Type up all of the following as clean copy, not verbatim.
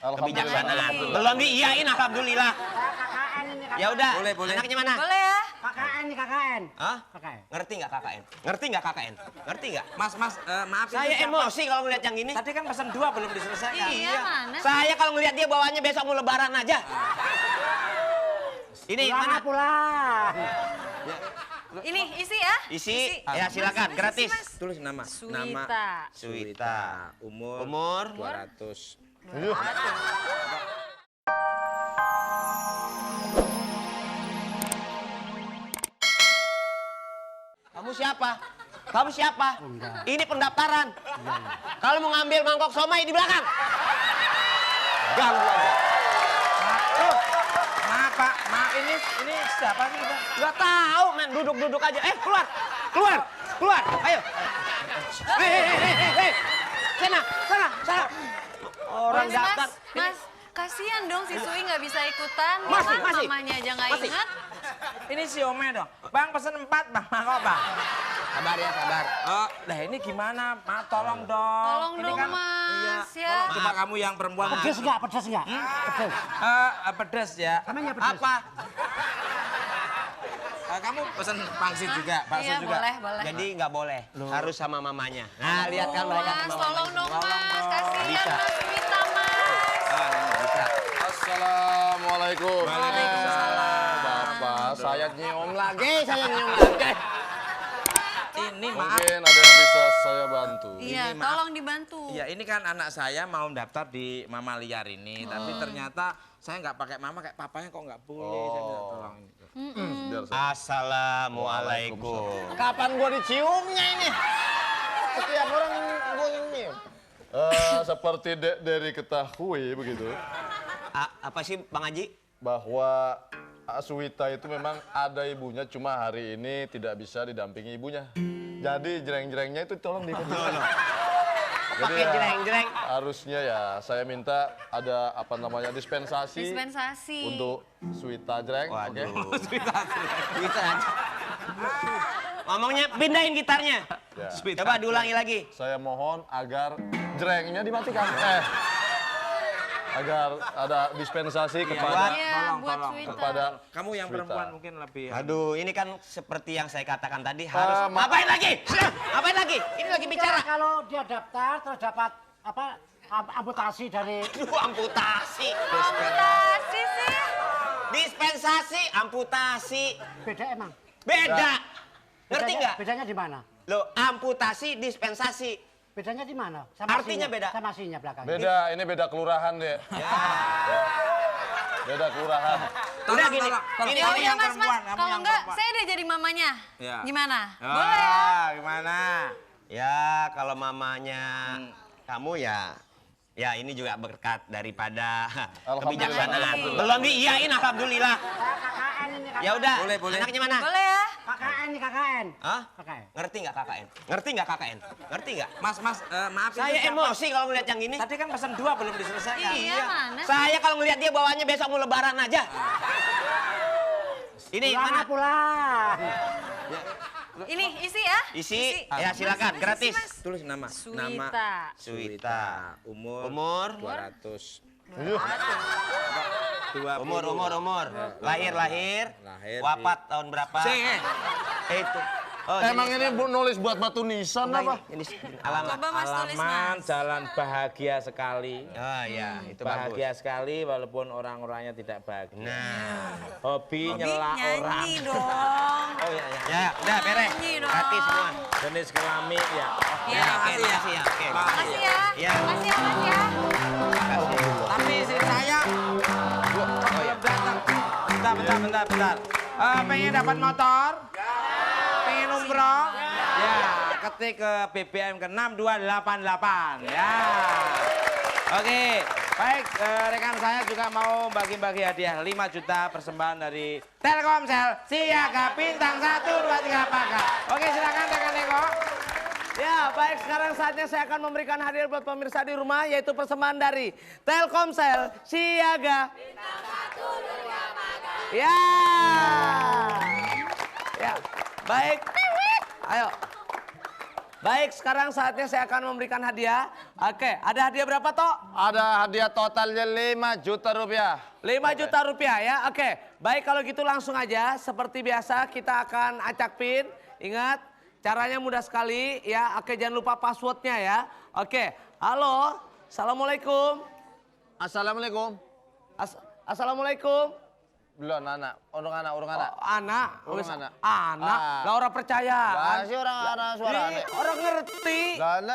kebijaksanaan. Belum diiyain alhamdulillah. KKN ini KKN. Ya udah, Boleh. anaknya mana? Boleh ya? KKN ini KKN. Hah? KKN. Ngerti nggak KKN? Ngerti nggak KKN? Ngerti nggak? Mas, maaf. Saya itu siapa? emosi kalau ngeliat yang ini. Tadi kan pesan 2 belum diselesaikan. Iya, mana? Saya kalau ngeliat dia bawaannya besok mau lebaran aja. Ini mana? Pulang. Ini isi ya? Isi. Ya silakan, Mas, gratis. isi, Mas. Tulis nama. Suwita. Nama. Suwita. Umur 200. Kamu siapa? Kamu siapa? Ini pendaftaran. Kalau mau ngambil mangkok somai di belakang. Ganggu aja. Maaf Pak, maaf ini siapa sih Pak? Gak tahu, men. Duduk aja. Keluar. Ayo. Hei. Sana. Orang daftar. Mas, kasihan dong si Sui nggak bisa ikutan. Masih. Mamanya aja nggak Masih. ingat. Ini si Ome dong. Bang pesen 4 Bang, mangkok Bang. Sabar ya, sabar. Oh, lah ini gimana? Maaf tolong dong. Tolong Ini dong kan, Mas ya. Coba kamu yang perempuan. Pedes enggak? Pedes. Pedes ya. Namanya pedes. Apa? Kamu pesen pangsit juga, bakso Iya, juga. boleh. Jadi nggak boleh. Harus sama mamanya. Nah, lihat kan mereka Mas, sama tolong mamanya. dong Mas. Kasihan Bisa. Mas Suwita Mas. Bisa. Assalamualaikum. Waalaikumsalam. Bapak, saya nyium lagi. Ini maaf. Mungkin ada yang bisa saya bantu. Iya, Ini maaf. tolong dibantu. Iya, ini kan anak saya mau daftar di Mama Liar ini, tapi ternyata saya nggak pakai mama, kayak papanya kok nggak boleh. Saya minta tolong ini. Biar saya. Assalamualaikum. Kapan gua diciumnya ini? Setiap orang gua nyium. Seperti dari ketahui begitu, Apa sih Bang Haji? bahwa Suwita itu memang ada ibunya, cuma hari ini tidak bisa didampingi ibunya. Jadi jreng-jrengnya itu tolong diikuti. Pakai jreng-jreng. Harusnya ya saya minta ada dispensasi untuk Suwita jreng. Oke. Waduh. Bisa aja. Ngomongnya pindahin gitarnya. Ya. Coba diulangi lagi. Saya mohon agar jrengnya dimatikan. Agar ada dispensasi kepada Iya, buat tolong. Suwita. kepada Kamu yang Suwita. perempuan mungkin lebih. Aduh, ini kan seperti yang saya katakan tadi harus. Ma- Ngapain lagi? Ngapain lagi? Ini lagi bicara. Kalau dia daftar terus dapat amputasi dari Amputasi. Amputasi sih. Dispensasi, amputasi. beda emang. Beda. Ngerti nggak? Bedanya di mana? Loh, amputasi, dispensasi. Bedanya di mana? Artinya beda. Sama sinya belakang. beda, ini beda kelurahan deh. Beda kelurahan. Udah gini. Tolong. Ini Oh Kamu iya yang Mas, perempuan, Mas. kamu Kalau yang enggak, perempuan. saya udah jadi mamanya. Ya. Gimana? Boleh ya? Gimana? Ya, kalau mamanya kamu ya ini juga berkat daripada kebijaksanaan. Alhamdulillah. Belum diiyain alhamdulillah. KKN ini KKN. Ya udah. Boleh. Anaknya mana? Boleh ya? KKN ini KKN. Hah? KKN. Ngerti nggak KKN? Ngerti nggak KKN? Ngerti nggak? Mas, maaf. Saya itu siapa? emosi kalau ngeliat yang ini. Tadi kan pesan 2 belum diselesaikan. Iya, mana? Saya kalau ngeliat dia bawaannya besok mau lebaran aja. Ini mana? Pulang. Ini isi ya? Isi. Ya silakan, Mas, gratis. isi, Mas. Tulis nama. Nama. Suwita. Suwita. Umur. Umur. 200. 20. Umur. Lahir. Wafat tahun berapa? Itu. Oh, Emang jadi- ini nulis buat batu nisan apa? Ini alamat. Coba Mas tulis Alaman Mas. jalan bahagia sekali. Oh iya, itu Bahagia bagus. sekali walaupun orang-orangnya tidak bahagia. Nah. Hobi nyela orang. Nyanyi dong. Oh iya. Ya, udah beres. Nyanyi dong. Gratis semua. Jenis kelamin ya. Iya, Oke, makasih ya. makasih ya. Oke. Makasih ya. Iya. Makasih ya Mas ya. Makasih. Tapi istri saya belum datang. Bentar. Pengen dapat motor? Pengen umroh? Ya, ketik ke BBM ke 6288. Ya. Oke, baik rekan saya juga mau bagi-bagi hadiah 5 juta persembahan dari Telkomsel Siaga Bintang 1, 2, 3 Pagar. Oke, silakan rekan Eko. Ya, baik, sekarang saatnya saya akan memberikan hadiah buat pemirsa di rumah, yaitu persembahan dari Telkomsel Siaga. Ya. Ya, baik. Ayo. Baik, sekarang saatnya saya akan memberikan hadiah. Oke, ada hadiah berapa, Tok? Ada hadiah totalnya 5 juta rupiah. 5 juta rupiah ya, oke. Baik, kalau gitu langsung aja. Seperti biasa kita akan acak pin. Ingat, caranya mudah sekali ya. Oke, jangan lupa passwordnya ya. Oke, halo. Assalamualaikum. Assalamualaikum. Assalamualaikum. Belum anak, orang anak. Oh, anak. Urung Wis, anak. Anak. Lah orang percaya. Lah sih orang anak suara Ih, anak. orang ngerti.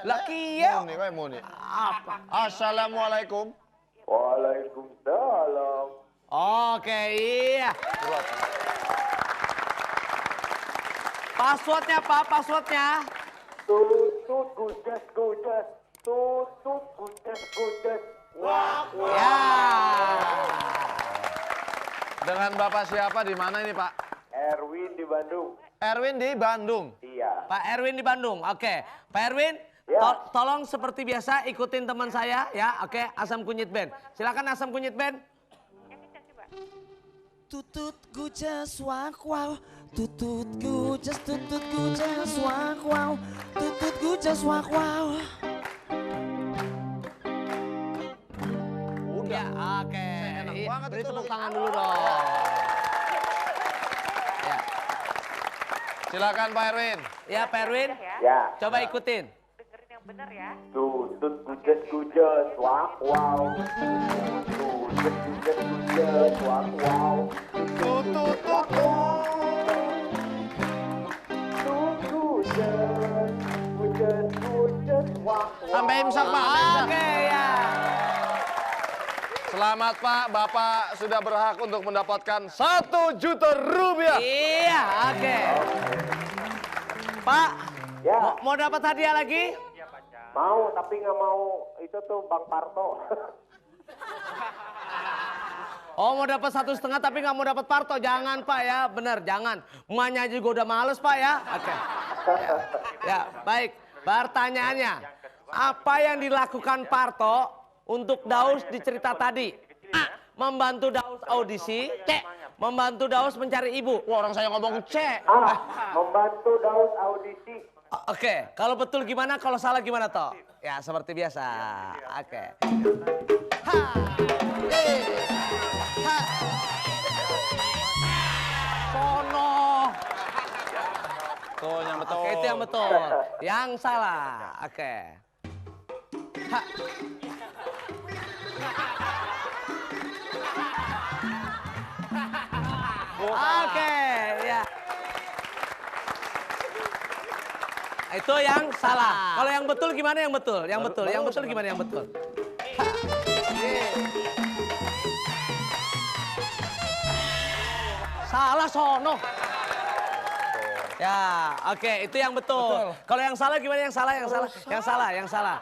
Lah kieu. Muni, kowe muni. Apa? Assalamualaikum. Waalaikumsalam. Oke, iya. Passwordnya Pak, passwordnya. Tutut gudes gudes. Tutut gudes gudes. Wah, wah. Ya. Dengan Bapak siapa di mana ini, Pak? Erwin di Bandung. Erwin di Bandung. Iya. Pak Erwin di Bandung. Oke. Pak Erwin, Ya. tolong seperti biasa ikutin teman saya ya. Oke, Asam Kunyit Band. Silakan Asam Kunyit Band. Tutut gujas wak wow, tutut gujas wak wow, tutut gujas wak wow. Ya, oke. Enak Iya, banget beri itu. tepuk tangan dulu dong. Ya, Silakan Pak Erwin. ya Pak Erwin, Ya. coba ikutin. Tutut gudes gudes. Wah, wow. Tutut gudes gudes. Wah, wow. Tutut tutut. Tutut gudes. Gudes gudes. Wah, wow. Sampai imsak, Pak. sampai imsak. Oke, ya. Selamat Pak, Bapak sudah berhak untuk mendapatkan 1 juta rupiah. Iya, oke. Pak, Ya. mau dapat hadiah lagi? Mau, tapi nggak mau itu tuh Bang Parto. Oh, mau dapat 1,5 tapi nggak mau dapat Parto. Jangan Pak ya, bener jangan. Emaknya juga udah males Pak ya. Oke. Ya, baik. Pertanyaannya, apa yang dilakukan Parto untuk Daus di cerita tadi? A. Membantu Daus audisi. C. Membantu Daus mencari ibu. Wah, orang saya ngomong C. Membantu Daud audisi. Oke, kalau betul gimana? Kalau salah gimana toh? Ya seperti biasa. Oke. Ha. Ha. Sono. Tuh yang betul. Oke, itu yang betul. Yang salah. Oke. Ha. Oke, ya. Itu yang salah. Kalau yang betul gimana yang betul? Yang betul, yang betul gimana yang betul? Ha. Salah sono. Ya, oke, itu yang betul. Kalau yang salah gimana yang salah? Yang salah, yang salah, yang salah.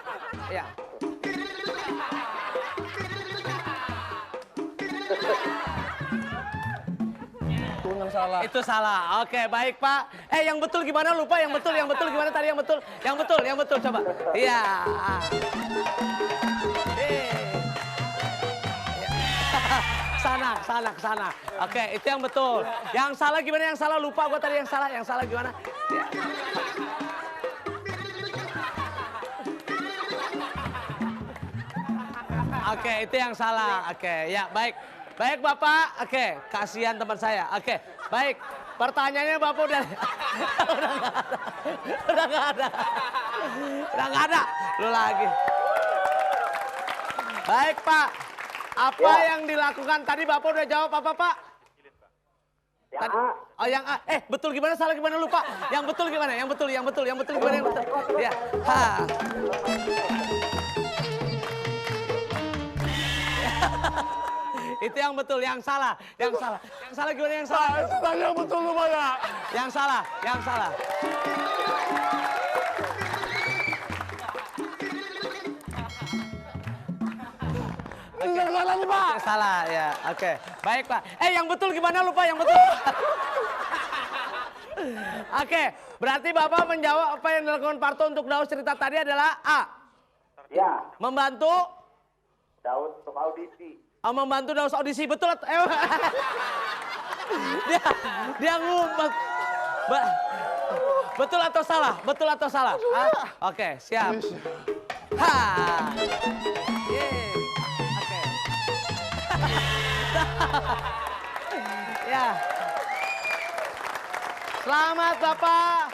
Ya. Itu yang salah. Itu salah. Oke, baik Pak. Yang betul gimana? Lupa yang betul gimana tadi yang betul? Yang betul coba. Iya. Sana. Oke, itu yang betul. Yang salah gimana? Yang salah lupa gua tadi yang salah gimana? Ya. Oke, itu yang salah. Oke, ya baik. Baik Bapak, oke, kasihan teman saya. Oke, baik. Pertanyaannya Bapak udah udah nggak ada. Lu lagi. Baik Pak, apa yang dilakukan tadi Bapak udah jawab apa Pak? Yang Tadi, A. oh yang A. Betul gimana salah gimana lupa? Yang betul gimana? Yang betul gimana yang betul? Ya. Ha. Itu yang betul, yang salah. Yang salah gimana yang salah? Yang betul lumayan. Yang salah. Salah nih Pak. Salah ya, oke. Baik Pak. Yang betul gimana lupa yang betul? Oke, berarti Bapak menjawab apa yang dilakukan Parto untuk Daus cerita tadi adalah A. Ya. Membantu Daud untuk audisi. membantu Daus audisi betul. Dia ngumpet. Betul atau salah? Betul atau salah? Hah? Oke, siap. Ha. Yeay. Oke. Ya. Selamat Bapak